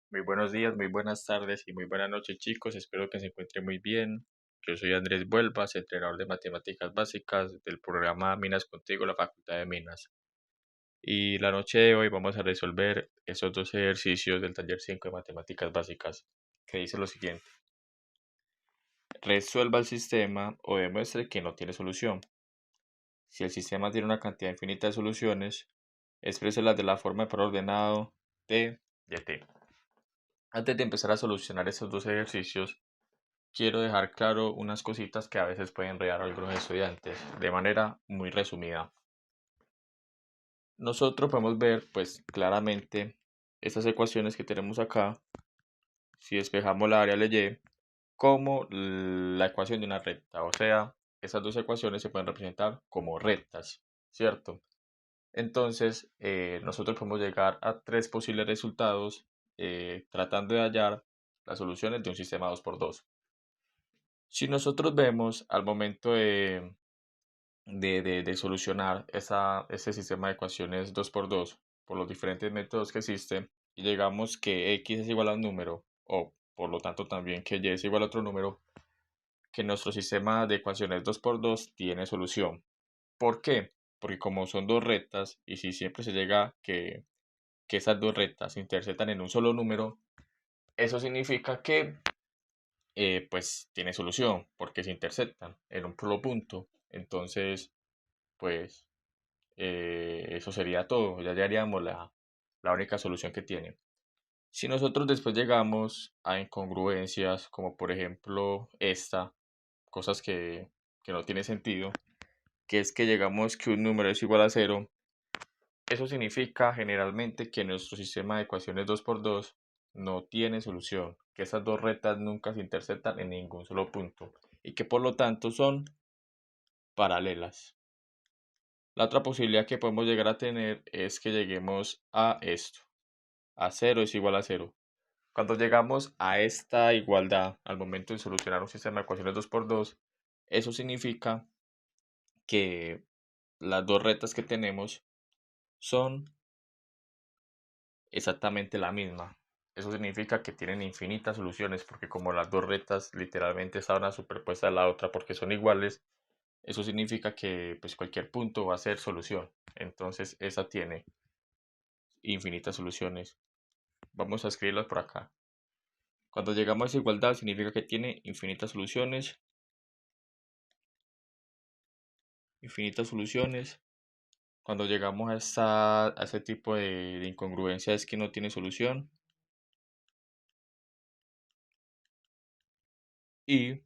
Muy buenos días, muy buenas tardes y muy buenas noches, chicos. Espero que se encuentren muy bien. Yo soy Andrés Vuelvas, entrenador de matemáticas básicas del programa Minas Contigo, la Facultad de Minas. Y la noche de hoy vamos a resolver esos dos ejercicios del taller 5 de matemáticas básicas, que dice lo siguiente. Resuelva el sistema o demuestre que no tiene solución. Si el sistema tiene una cantidad infinita de soluciones, expréselas de la forma de por ordenado t de t. Antes de empezar a solucionar estos dos ejercicios, quiero dejar claro unas cositas que a veces pueden enredar a algunos estudiantes de manera muy resumida. Nosotros podemos ver pues claramente estas ecuaciones que tenemos acá, si despejamos la variable y, como la ecuación de una recta, o sea, esas dos ecuaciones se pueden representar como rectas, ¿cierto? Entonces, nosotros podemos llegar a tres posibles resultados tratando de hallar las soluciones de un sistema 2x2. Si nosotros vemos al momento de solucionar ese sistema de ecuaciones 2x2 por los diferentes métodos que existen y llegamos que x es igual a un número o por lo tanto también que y es igual a otro número, que nuestro sistema de ecuaciones 2x2 tiene solución. ¿Por qué? Porque como son dos rectas y si siempre se llega que esas dos rectas se intersectan en un solo número, eso significa que pues tiene solución porque se intersectan en un solo punto. Entonces, pues eso sería todo, ya haríamos la única solución que tiene. Si nosotros después llegamos a incongruencias, como por ejemplo esta, cosas que no tiene sentido, que es que llegamos que un número es igual a cero, eso significa generalmente que nuestro sistema de ecuaciones 2x2 no tiene solución, que esas dos rectas nunca se intersectan en ningún solo punto y que por lo tanto son paralelas. La otra posibilidad que podemos llegar a tener es que lleguemos a esto, a cero es igual a cero. Cuando llegamos a esta igualdad al momento de solucionar un sistema de ecuaciones 2x2, eso significa que las dos rectas que tenemos son exactamente la misma. Eso significa que tienen infinitas soluciones porque como las dos rectas literalmente están una superpuesta a la otra porque son iguales, eso significa que pues cualquier punto va a ser solución. Entonces esa tiene infinitas soluciones. Vamos a escribirlas por acá. Cuando llegamos a esa igualdad significa que tiene infinitas soluciones. Infinitas soluciones. Cuando llegamos a ese tipo de incongruencia es que no tiene solución. Y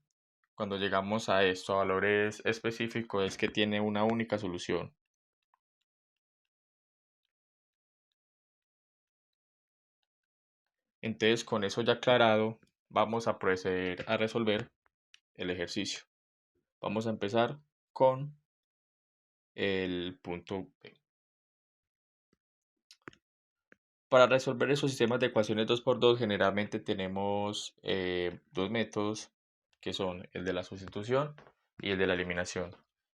cuando llegamos a esto, a valores específicos, es que tiene una única solución. Entonces, con eso ya aclarado, vamos a proceder a resolver el ejercicio. Vamos a empezar con el punto B. Para resolver esos sistemas de ecuaciones 2x2 generalmente tenemos dos métodos que son el de la sustitución y el de la eliminación.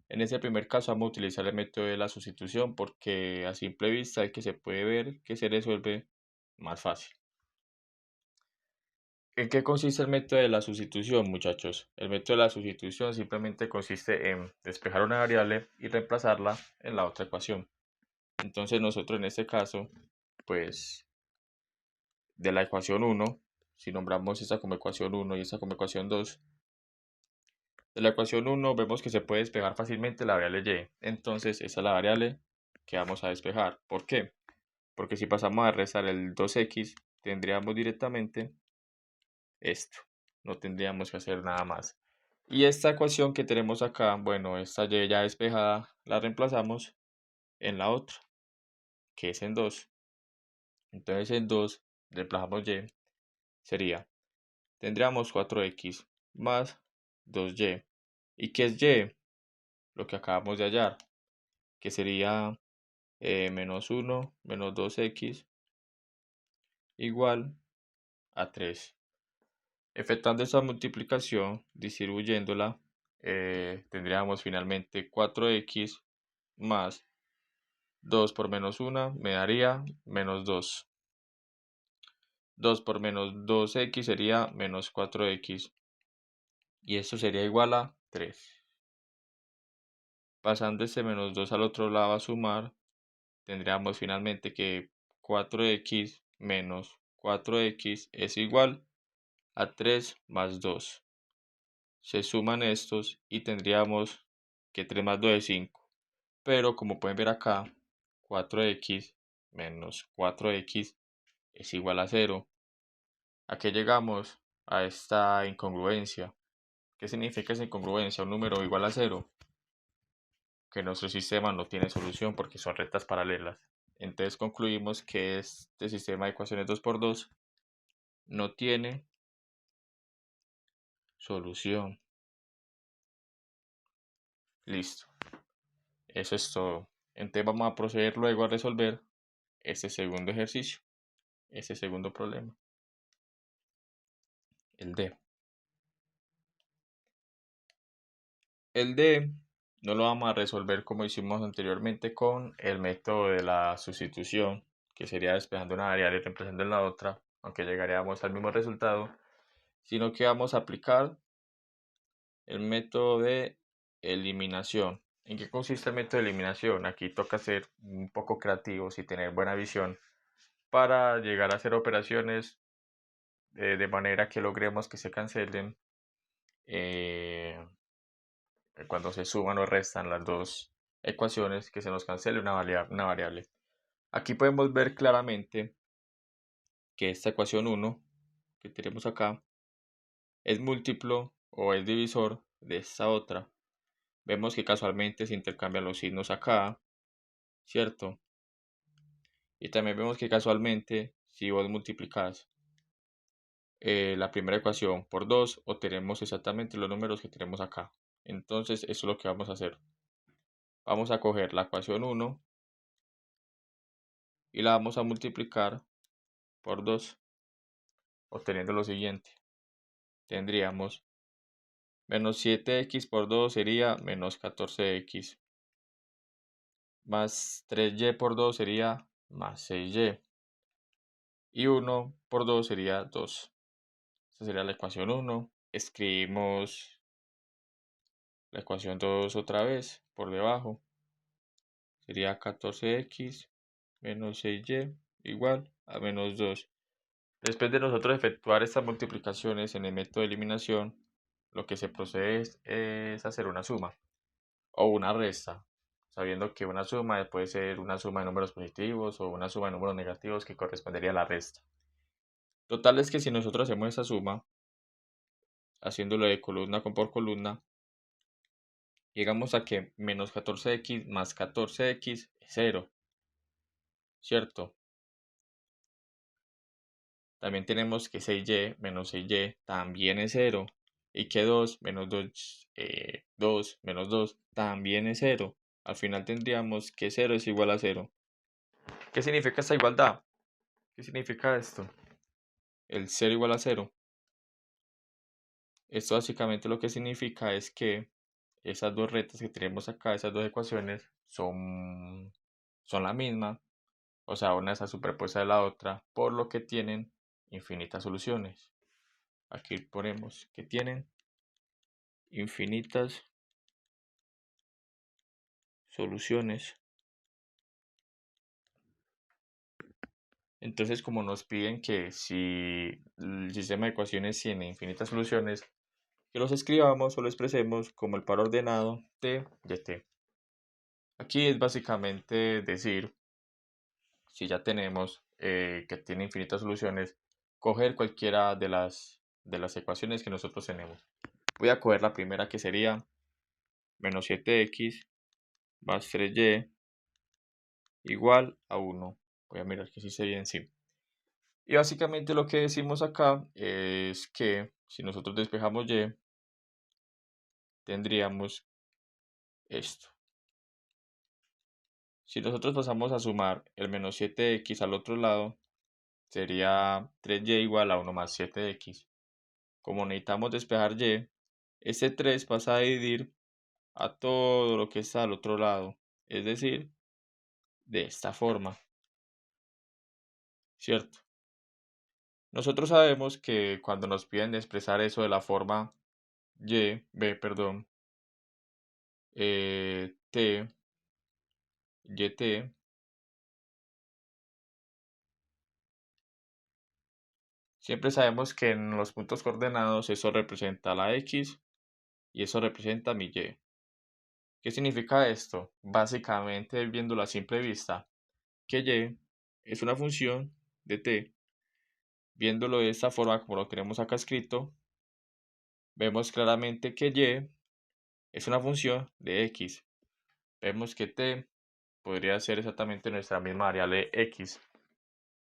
En este primer caso vamos a utilizar el método de la sustitución porque a simple vista es que se puede ver que se resuelve más fácil. ¿En qué consiste el método de la sustitución, muchachos? El método de la sustitución simplemente consiste en despejar una variable y reemplazarla en la otra ecuación. Entonces nosotros en este caso, pues de la ecuación 1, si nombramos esta como ecuación 1 y esta como ecuación 2, de la ecuación 1 vemos que se puede despejar fácilmente la variable y. Entonces esa es la variable que vamos a despejar. ¿Por qué? Porque si pasamos a restar el 2x, tendríamos directamente esto. No tendríamos que hacer nada más. Y esta ecuación que tenemos acá, bueno, esta y ya despejada, la reemplazamos en la otra, que es en 2. Entonces en 2 reemplazamos y, sería, tendríamos 4x más 2y. ¿Y qué es y? Lo que acabamos de hallar, que sería menos 1 menos 2x igual a 3. Efectuando esa multiplicación, distribuyéndola, tendríamos finalmente 4x más 2 por menos 1 me daría menos 2. 2 por menos 2x sería menos 4x. Y esto sería igual a 3. Pasando este menos 2 al otro lado a sumar, tendríamos finalmente que 4x menos 4x es igual a 3 más 2. Se suman estos y tendríamos que 3 más 2 es 5. Pero como pueden ver acá, 4x menos 4x es igual a 0. ¿A qué llegamos? A esta incongruencia. ¿Qué significa esa incongruencia? Un número igual a 0. Que nuestro sistema no tiene solución porque son rectas paralelas. Entonces concluimos que este sistema de ecuaciones 2×2 no tiene solución. Listo. Eso es todo. Entonces vamos a proceder luego a resolver este segundo ejercicio, este segundo problema, el D. El D no lo vamos a resolver como hicimos anteriormente con el método de la sustitución, que sería despejando una variable y reemplazando en la otra, aunque llegaríamos al mismo resultado, sino que vamos a aplicar el método de eliminación. ¿En qué consiste el método de eliminación? Aquí toca ser un poco creativos y tener buena visión para llegar a hacer operaciones de manera que logremos que se cancelen cuando se suman o restan las dos ecuaciones, que se nos cancele una variable. Aquí podemos ver claramente que esta ecuación 1 que tenemos acá es múltiplo o es divisor de esta otra. Vemos que casualmente se intercambian los signos acá, ¿cierto? Y también vemos que casualmente, si vos multiplicas la primera ecuación por 2, obtenemos exactamente los números que tenemos acá. Entonces, eso es lo que vamos a hacer. Vamos a coger la ecuación 1 y la vamos a multiplicar por 2, obteniendo lo siguiente. Tendríamos menos 7x por 2 sería menos 14x, más 3y por 2 sería más 6y, y 1 por 2 sería 2. Esta sería la ecuación 1. Escribimos la ecuación 2 otra vez por debajo. Sería 14x menos 6y igual a menos 2. Después de nosotros efectuar estas multiplicaciones en el método de eliminación, lo que se procede es hacer una suma o una resta, sabiendo que una suma puede ser una suma de números positivos o una suma de números negativos que correspondería a la resta. Total es que si nosotros hacemos esa suma, haciéndolo de columna por columna, llegamos a que menos 14x más 14x es 0, ¿cierto? También tenemos que 6y menos 6y también es 0. Y que 2 menos 2, 2 menos 2 también es 0. Al final tendríamos que 0 es igual a 0. ¿Qué significa esta igualdad? ¿Qué significa esto? El 0 igual a 0. Esto básicamente lo que significa es que esas dos rectas que tenemos acá, esas dos ecuaciones, son la misma. O sea, una está superpuesta de la otra, por lo que tienen infinitas soluciones. Aquí ponemos que tienen infinitas soluciones. Entonces, como nos piden que si el sistema de ecuaciones tiene infinitas soluciones, que los escribamos o lo expresemos como el par ordenado de t. Aquí es básicamente decir, si ya tenemos que tiene infinitas soluciones, coger cualquiera de las ecuaciones que nosotros tenemos. Voy a coger la primera, que sería menos 7x más 3y igual a 1. Voy a mirar que sí se ve en sí. Y básicamente lo que decimos acá es que si nosotros despejamos y, tendríamos esto. Si nosotros pasamos a sumar el menos 7x al otro lado, sería 3y igual a 1 más 7x. Como necesitamos despejar y, este 3 pasa a dividir a todo lo que está al otro lado. Es decir, de esta forma, ¿cierto? Nosotros sabemos que cuando nos piden expresar eso de la forma t, yt, siempre sabemos que en los puntos coordenados eso representa la x y eso representa mi y. ¿Qué significa esto? Básicamente, viéndolo a simple vista, que y es una función de t. Viéndolo de esta forma como lo tenemos acá escrito, vemos claramente que y es una función de x. Vemos que t podría ser exactamente nuestra misma variable x.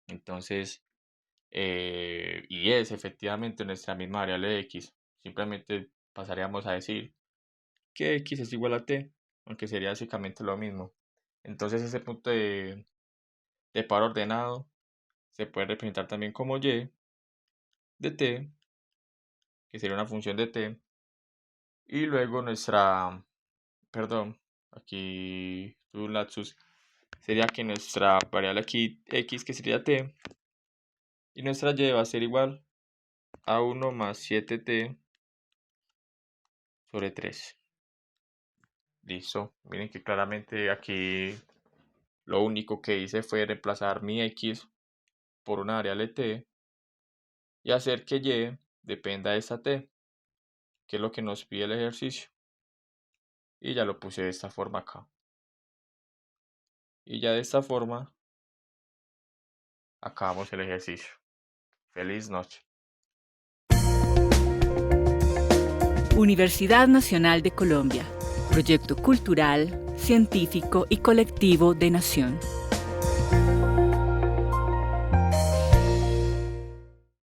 Entonces, y es efectivamente nuestra misma variable x. Simplemente pasaríamos a decir que x es igual a t, aunque sería básicamente lo mismo. Entonces ese punto de par ordenado se puede representar también como y de t, que sería una función de t, y luego perdón, aquí tuve un lapsus, sería que nuestra variable aquí x, que sería t, y nuestra y va a ser igual a 1 más 7t sobre 3. Listo, miren que claramente aquí lo único que hice fue reemplazar mi x por una variable t y hacer que y dependa de esta t, que es lo que nos pide el ejercicio. Y ya lo puse de esta forma acá. Y ya de esta forma acabamos el ejercicio. Feliz noche. Universidad Nacional de Colombia. Proyecto cultural, científico y colectivo de Nación.